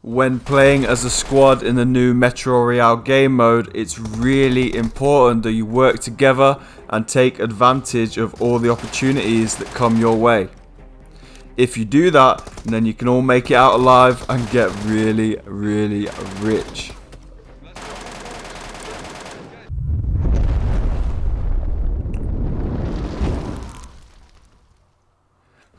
When playing as a squad in the new Metro Royale game mode, it's really important that you work together and take advantage of all the opportunities that come your way. If you do that, then you can all make it out alive and get really, really rich.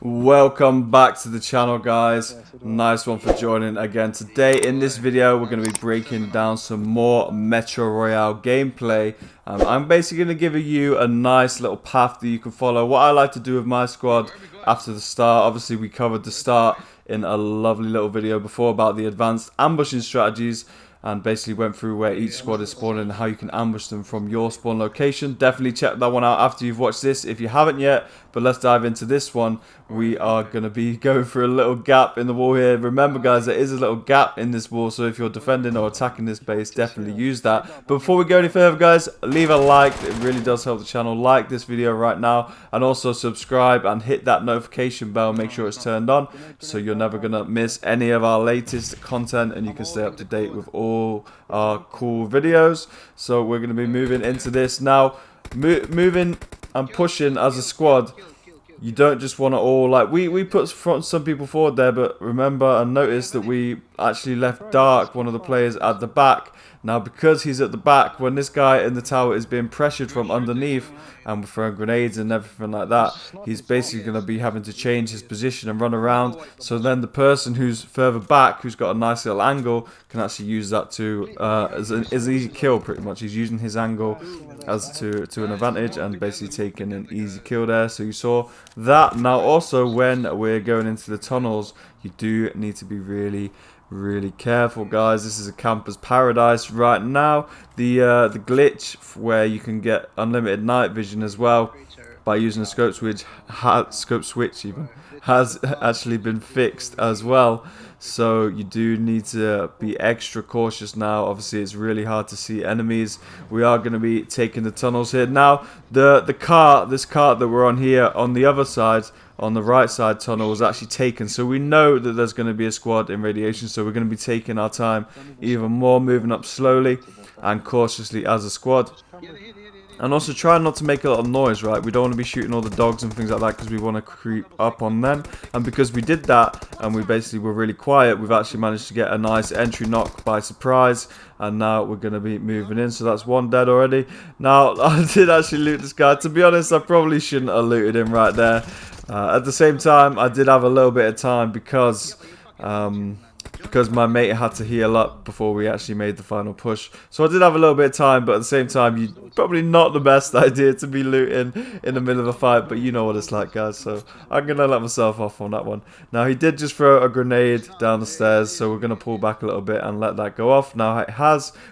Welcome back to the channel, guys. Nice one for joining again. Today in this video we're going to be breaking down some more Metro Royale gameplay. I'm basically going to give you a nice little path that you can follow. What I like to do with my squad after the start, obviously we covered the start in a lovely little video before about the advanced ambushing strategies, and basically went through where each squad is spawning and how you can ambush them from your spawn location. Definitely check that one out after you've watched this if you haven't yet. But let's dive into this one. We are going to be going through a little gap in the wall here. Remember, guys, there is a little gap in this wall, so if you're defending or attacking this base, definitely use that. But before we go any further, guys, leave a like. It really does help the channel. Like this video right now, and also subscribe and hit that notification bell. Make sure it's turned on so you're never going to miss any of our latest content, and you can stay up to date with all our cool videos. So we're going to be moving into this now. Moving and pushing as a squad. You don't just want to all, like, we put some people forward there, but remember and notice that we actually left Dark, one of the players, at the back. Now, because he's at the back, when this guy in the tower is being pressured from underneath and we're throwing grenades and everything like that, he's basically going to be having to change his position and run around. So then the person who's further back, who's got a nice little angle, can actually use that to as an easy kill, pretty much. He's using his angle as to an advantage and basically taking an easy kill there. So you saw that. Now, also when we're going into the tunnels, you do need to be really careful, guys. This is a camper's paradise right now. The glitch where you can get unlimited night vision as well by using a scope switch has actually been fixed as well. So you do need to be extra cautious now. Obviously, it's really hard to see enemies. We are going to be taking the tunnels here now. This cart that we're on here on the other side, on the right side tunnel, was actually taken. So we know that there's going to be a squad in radiation. So we're going to be taking our time even more, moving up slowly and cautiously as a squad. And also try not to make a lot of noise, right? We don't want to be shooting all the dogs and things like that because we want to creep up on them. And because we did that and we basically were really quiet, we've actually managed to get a nice entry knock by surprise. And now we're going to be moving in. So that's one dead already. Now, I did actually loot this guy. To be honest, I probably shouldn't have looted him right there. At the same time, I did have a little bit of time because my mate had to heal up before we actually made the final push. So I did have a little bit of time, but at the same time, probably not the best idea to be looting in the middle of a fight, but you know what it's like, guys. So I'm going to let myself off on that one. Now, he did just throw a grenade down the stairs, so we're going to pull back a little bit and let that go off. Now,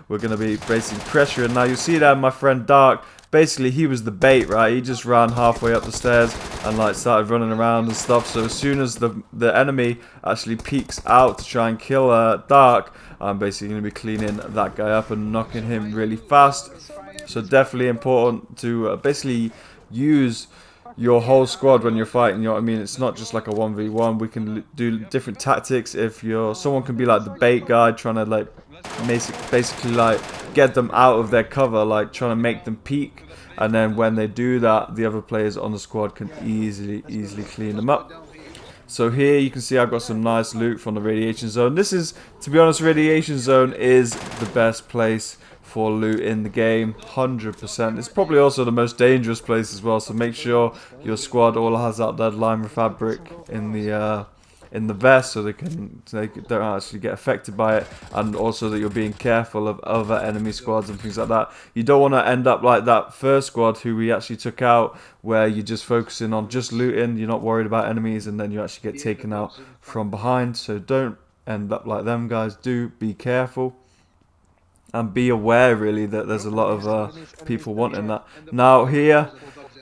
we're going to be basically pressuring. Now, you see there, my friend Dark, basically he was the bait, right? He just ran halfway up the stairs and like started running around and stuff. So as soon as the enemy actually peeks out to try and kill Dark, I'm basically going to be cleaning that guy up and knocking him really fast. So definitely important to basically use your whole squad when you're fighting, you know what I mean? It's not just like a 1v1. We can do different tactics. If someone can be like the bait guy, trying to like basically like get them out of their cover, like trying to make them peek, and then when they do that, the other players on the squad can easily clean them up. So here you can see I've got some nice loot from the radiation zone. This is, to be honest, radiation zone is the best place for loot in the game, 100%. It's probably also the most dangerous place as well, so make sure your squad all has that lime fabric in the vest so they don't actually get affected by it, and also that you're being careful of other enemy squads and things like that. You don't want to end up like that first squad who we actually took out, where you're just focusing on just looting, you're not worried about enemies, and then you actually get taken out from behind. So don't end up like them, guys. Do be careful. And be aware, really, that there's a lot of people wanting that. Now here,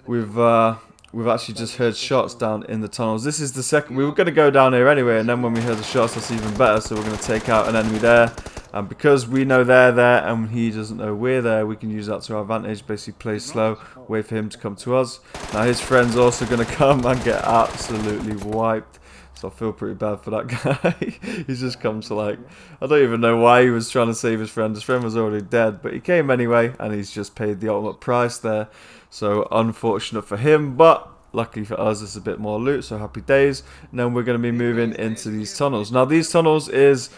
we've actually just heard shots down in the tunnels. This is the second. We were going to go down here anyway, and then when we heard the shots, that's even better. So we're going to take out an enemy there. And because we know they're there and he doesn't know we're there, we can use that to our advantage. Basically play slow, wait for him to come to us. Now his friend's also going to come and get absolutely wiped. So I feel pretty bad for that guy. He's just come to like, I don't even know why he was trying to save his friend. His friend was already dead, but he came anyway, and he's just paid the ultimate price there. So unfortunate for him, but luckily for us, it's a bit more loot, so happy days. And then we're going to be moving into these tunnels. Now, these tunnels is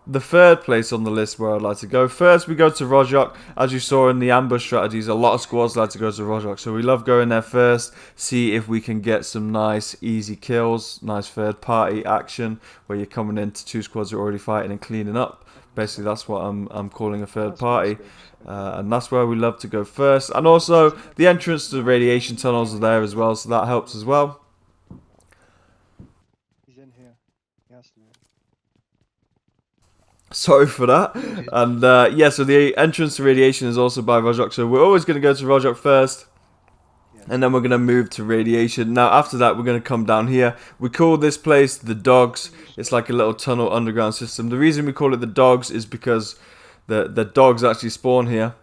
the third place on the list where I'd like to go. First, we go to Rojok. As you saw in the ambush strategies, a lot of squads like to go to Rojok. So we love going there first, see if we can get some nice, easy kills, nice third-party action, where you're coming into two squads that are already fighting and cleaning up. Basically, that's what I'm calling a third party. And that's where we love to go first. And also, the entrance to the radiation tunnels are there as well, so that helps as well. He's in here. He has to be. Sorry for that. And yeah, so the entrance to radiation is also by Rojok. So we're always going to go to Rojok first. And then we're going to move to radiation. Now, after that, we're going to come down here. We call this place the Dogs. It's like a little tunnel underground system. The reason we call it the Dogs is because the dogs actually spawn here.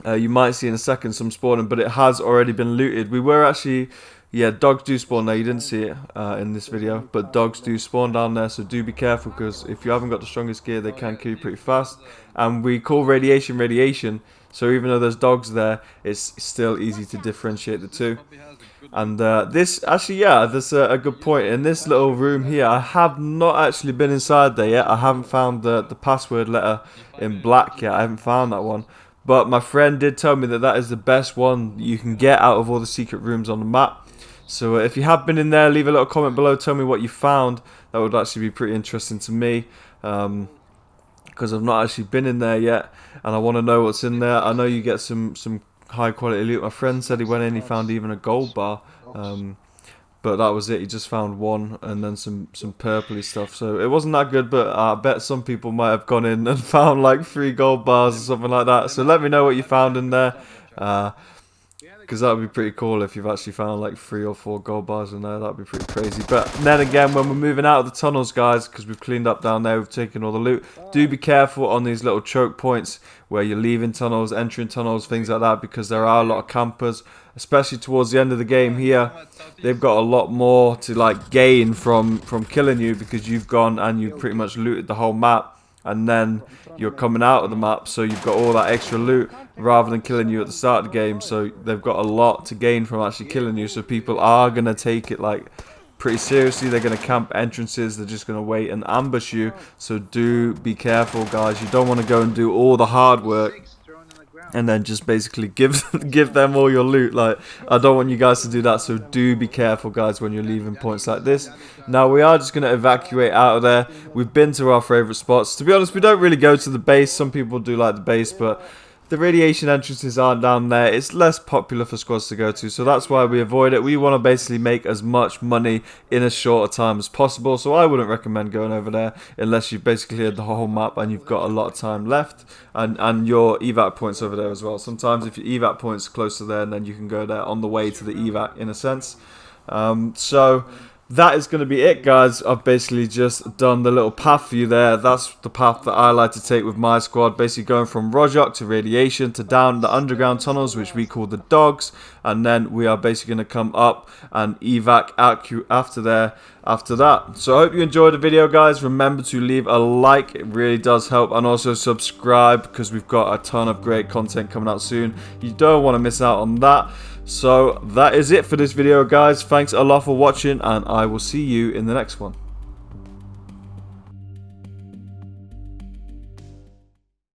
You might see in a second some spawning, but it has already been looted. We were actually... Yeah, dogs do spawn there. You didn't see it in this video, but dogs do spawn down there, so do be careful, because if you haven't got the strongest gear, they can kill you pretty fast. And we call radiation radiation, so even though there's dogs there, it's still easy to differentiate the two. And this, actually, yeah, that's a good point. In this little room here, I have not actually been inside there yet. I haven't found the password letter in black yet. I haven't found that one. But my friend did tell me that that is the best one you can get out of all the secret rooms on the map. So if you have been in there, leave a little comment below. Tell me what you found. That would actually be pretty interesting to me. Because I've not actually been in there yet. And I want to know what's in there. I know you get some high quality loot. My friend said he went in, he found even a gold bar. But that was it. He just found one and then some purpley stuff. So it wasn't that good, but I bet some people might have gone in and found like 3 gold bars or something like that. So let me know what you found in there. Because that would be pretty cool if you've actually found like 3 or 4 gold bars in there. That would be pretty crazy. But then again, when we're moving out of the tunnels, guys, because we've cleaned up down there, we've taken all the loot, do be careful on these little choke points where you're leaving tunnels, entering tunnels, things like that, because there are a lot of campers, especially towards the end of the game here. They've got a lot more to like gain from killing you, because you've gone and you've pretty much looted the whole map. And then you're coming out of the map, so you've got all that extra loot rather than killing you at the start of the game. So they've got a lot to gain from actually killing you. So people are going to take it like pretty seriously. They're going to camp entrances. They're just going to wait and ambush you. So do be careful, guys. You don't want to go and do all the hard work and then just basically give them all your loot. Like, I don't want you guys to do that, so do be careful, guys, when you're leaving points like this. Now, we are just going to evacuate out of there. We've been to our favourite spots. To be honest, we don't really go to the base. Some people do like the base, but the radiation entrances aren't down there. It's less popular for squads to go to, so that's why we avoid it. We want to basically make as much money in as short a time as possible, so I wouldn't recommend going over there unless you've basically cleared the whole map and you've got a lot of time left, and your evac points over there as well. Sometimes if your evac points close to there, then you can go there on the way to the evac in a sense. So that is going to be it, guys. I've basically just done the little path for you there. That's the path that I like to take with my squad, basically going from Rojok to radiation to down the underground tunnels, which we call the Dogs, and then we are basically going to come up and evac out after that. So I hope you enjoyed the video, guys. Remember to leave a like, it really does help, and also subscribe, because we've got a ton of great content coming out soon. You don't want to miss out on that. So that is it for this video, guys. Thanks a lot for watching, and I will see you in the next one.